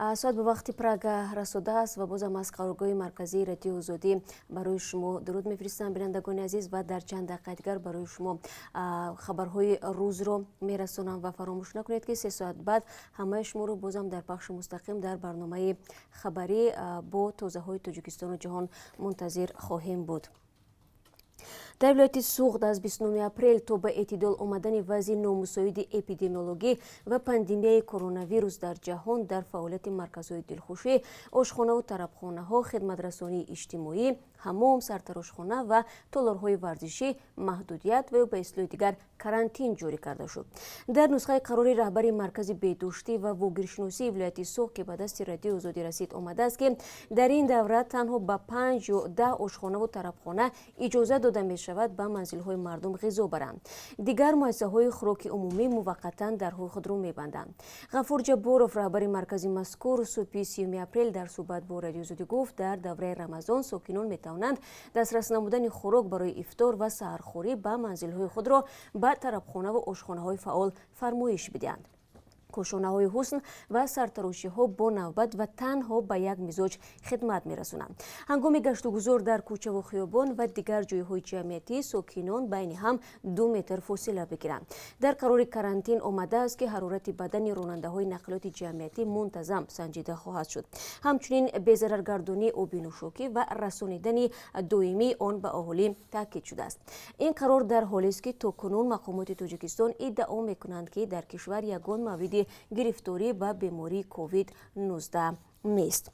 соат ба вақти Прага расодааст ва бозам аз қароргоҳи марказии радиои Озодӣ барои шумо дуруд мефиристам бинандагони азиз ва дар чанд дақиқа дигар барои шумо хабарҳои рӯзро мерасонам ва фаромӯш накунед ки 3 соат баъд ҳамаи шуморо бозам дар пахши мустақим дар барномаи хабарӣ бо тозаҳои Тоҷикистону ҷаҳон мунтазир хоҳем буд. дар вилояти Суғд аз 29 апрел то ба эътидол омадани вазъи номусоиди эпидемиологӣ ва пандемияи коронавирус дар ҷаҳон дар фаъолияти марказҳои дилхушӣ, ошхонаву тарабхонаҳо, хидматрасонии иҷтимоӣ, ҳамом, сартарошхона ва толорҳои варзишӣ маҳдудият ва ё ба ислоҳи дигар карантин ҷорӣ карда шуд. дар нусхаи қарори раҳбари маркази беҳдоштӣ ва вогиршиносии вилояти Суғд ки ба дасти радиои Озодӣ расид омадааст ки дар ин давра танҳо ба 5 ё 10 ошхонаву тарабхона иҷозат дода мешавад ба манзилҳои мардум ғизо баранд. Дигар муассисаҳои хӯроки умумӣ муваққатан дарҳои худро мебанданд. Ғафур Ҷабборов, раҳбари маркази мазкур, субҳи 30 апрел дар суҳбат бо радиои Озодӣ гуфт, дар давраи Рамазон сокинон метавонанд дастрас намудани хӯрок барои ифтор ва саҳархӯрӣ ба манзилҳои худро ба тарабхонаву ошхонаҳои фаъол фармоиш бидиҳанд. кошонаҳои ҳусн ва сартарошиҳо бо навбат ва танҳо ба як мизоҷ хидмат мерасонанд. ҳангоми гашту гузор дар кӯчаву хиёбон ва дигар ҷойҳои ҷамъиятӣ сокинон байни ҳам 2 метр фосила бигиранд. дар қарори карантин омадааст ки ҳарорати бадани ронандаҳои нақлиёти ҷамъиятӣ мунтазам санҷида хоҳад шуд. ҳамчунин безараргардонии оби нӯшокӣ ва расонидани доимии он ба аҳолӣ таъкид шудааст. ин қарор дар ҳолест ки токунун мақомоти Тоҷикистон иддао мекунанд ки дар кишвар ягон мавриди гирифторӣ ба бемории COVID-19 нест.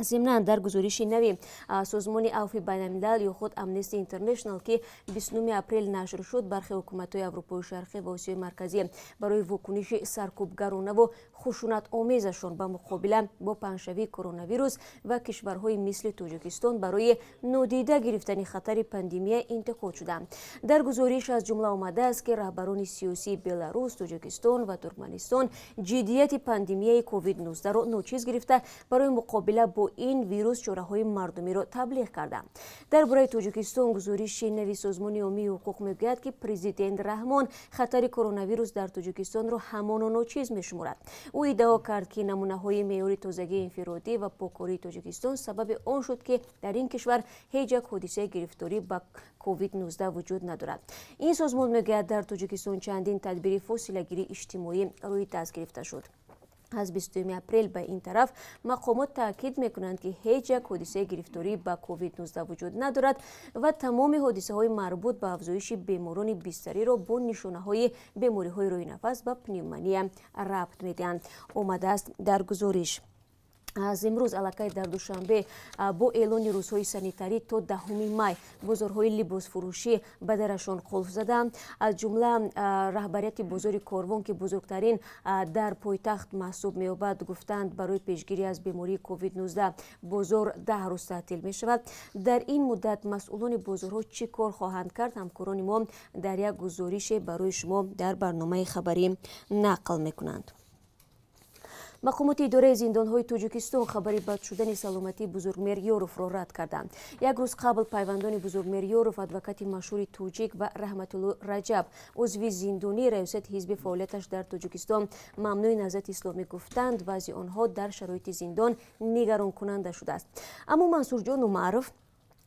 ضمناً در گزارشی نوی سازمان عفو بین‌الملل یا خود امنستی اینترنشنال که 29 اپریل نشر شد، برخی حکومت‌های اروپای شرقی و آسیای مرکزی برای واکنش سرکوبگرانه و خشونت آمیزشان به مقابله با پنجشوی کرونا ویروس و کشورهای مثل تاجیکستان برای نادیده گرفتن خطر پاندمی انتقاد شدند. در گزارش از جمله آمده است که رهبران سیاسی بلاروس، تاجیکستان و ترکمنستان جدیت پاندمی کووید-19 را ناچیز گرفته برای مقابله با این ویروس چاره‌های مردمی را تبلیغ کردند. درباره تاجیکستان گزارش نوی سازمان عمومی حقوق میگوید که پرزیدنت رحمان خطر کرونا ویروس در تاجیکستان را همان و ناچیز می‌شمارد. او ادعا کرد که نمونه‌های معیار تازگی انفرادی و پاککاری تاجیکستان سبب آن شد که در این کشور هیچ یک حادثه گرفتاری با کووید-19 وجود ندارد. این سازمان میگوید در تاجیکستان چندین تدبیر فاصله‌گیری اجتماعی روی دست گرفته شد. از 22 اپریل به این طرف مقامات تاکید میکنند که هیچ یک حادثه گرفتاری با کووید-19 وجود ندارد و تمام حادثه های مربوط به افزایش بیماران بستری را با نشانه های بیماری های روی نفس و پنیومونیا ربط میدهند. آمده است در گزارش. از امروز علاقه در دوشنبه با اعلان روزهای سانیتاری تا 10 مای بازارهای لباس فروشی به درشان قلف زدند. از جمله رهبریت بازار کاروان که بزرگترین در پایتخت محسوب می‌یابد گفتند برای پیشگیری از بیماری کووید-19 بازار 10 روز تعطیل می شود. در این مدت مسئولان بازارها چه کار خواهند کرد؟ همکاران ما در یک گزارش برای شما در برنامه خبری نقل می‌کنند. مقامات اداره زندان‌های تاجیکستان خبری بد شدن سلامتی بزرگمیر یوروف را رد کردند. یک روز قبل پیوندان بزرگمیر یوروف، ادوکات مشهور تاجیک و رحمت الله رجب، عضو زندانی ریاست حزب فعالیتش در تاجیکستان، ممنوع نهضت اسلامی گفتند وضع آنها در شرایط زندان نگران کننده شده است. اما منصور جان معروف،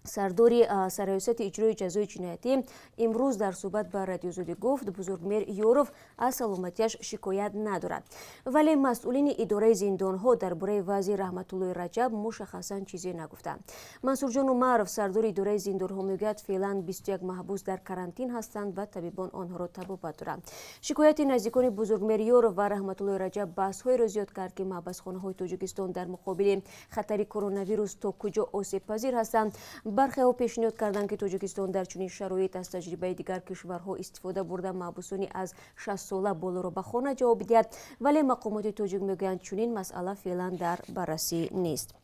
سرداری سرریاست اجرای جزای جنایتی، امروز در صحبت با رادیو ازادی گفت بزرگمیر یوروف از سلامتیش شکایت ندارد، ولی مسئولین اداره زندان‌ها درباره وضع رحمت الله رجب مشخصاً چیزی نگفتند. منصور جان معروف، سردار اداره زندان‌ها میگوید فعلا 21 محبوس در کرانتین هستند و طبیبان آنها را تبابت دارند. شکایت نزدیکان بزرگمیر یوروف و رحمت الله رجب بحث‌های را زیاد کرد که محبسخانه‌های تاجیکستان در مقابل خطر کرونا ویروس تا کجا آسیب پذیر هستند. برخی ها پیشنهاد کردند که تاجیکستان در چنین شرایط از تجربه دیگر کشورها استفاده برده محبوسانی از 60 ساله بالا را به خانه جواب دهد، ولی مقامات تاجیک میگویند چنین مسئله فعلا در بررسی نیست.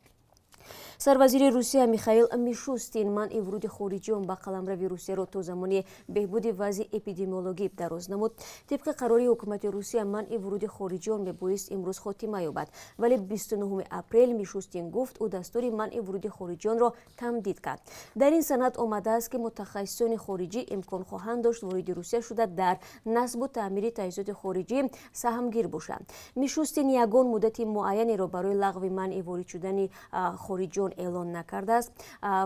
сарвазири русия михаил мишустин манъи вуруди хориҷиён ба қаламрави русияро то замони беҳбуди вазъи эпидемиологӣ дароз намуд. тибқи қарори ҳукумати русия манъи вуруди хориҷиён мебоист имрӯз хотима ёбад, вале 29 апрел мишустин гуфт ӯ дастури манъи вуруди хориҷиёнро тамдид кард. дар ин санад омадааст ки мутахассисони хориҷӣ имкон хоҳанд дошт вориди русия шуда дар насбу таъмири таҷҳизоти хориҷӣ саҳмгир бошанд. мишустин ягон муддати муайянеро барои лағви манъи ворид шудани хориҷиён эълон накардааст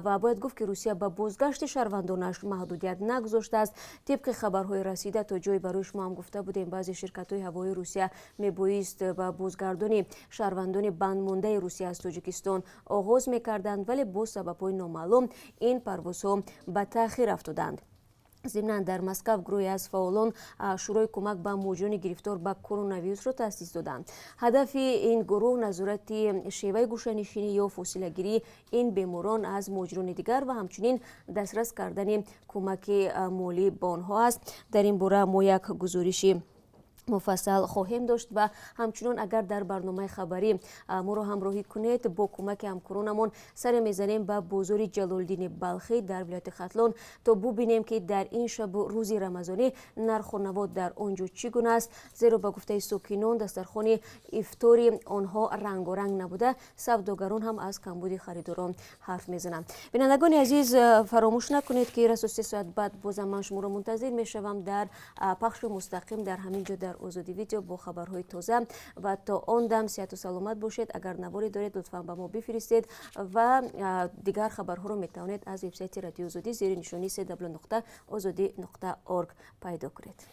ва бояд гуфт ки русия ба бозгашти шаҳрвандонаш маҳдудият нагузоштааст. тибқи хабарҳои расида то ҷое барои шумо ҳам гуфта будем, баъзе ширкатҳои ҳавоии русия мебоист ба бозгардони шаҳрвандони бандмондаи русия аз тоҷикистон оғоз мекарданд, вале бо сабабҳои номаълум ин парвозҳо ба таъхир афтоданд. зимнан дар Москав гурӯҳе аз фаъолон шӯрои кӯмак ба муҳоҷирони гирифтор ба коронавирусро таъсис доданд. ҳадафи ин гурӯҳ назорати шеваи гӯшанишинӣ ё фосилагирии ин беморон аз муҳоҷирони дигар ва ҳамчунин дастрас кардани кӯмаки молӣ ба онҳо аст. дар ин бора мо як гузориши муфассал хоҳем дошт ва ҳамчунон агар дар барномаи хабарӣ моро ҳамроҳӣ кунед, бо кӯмаки ҳамкоронамон саре мезанем ба бозори Ҷалолиддини Балхӣ дар вилояти Хатлон то бубинем ки дар ин шабу рӯзи рамазонӣ нарху навод дар он ҷо чӣ гуна аст, зеро ба гуфтаи сокинон дастархони ифтори онҳо рангоранг набуда, савдогарон ҳам аз камбуди харидорон ҳарф мезананд. бинандагони азиз, фаромӯш накунед ки расо 3 соат баъд бозам ман шуморо мунтазир мешавам дар пахши мустақим дар ҳамин ҷо дар Ozodivideo бо хабарҳои тоза ва то он дам сиҳату саломат бошед. агар наворе доред лутфан ба мо бифиристед ва дигар хабарҳоро метавонед аз вебсайти радиои Озодӣ зери нишони www.ozodi.org пайдо кунед.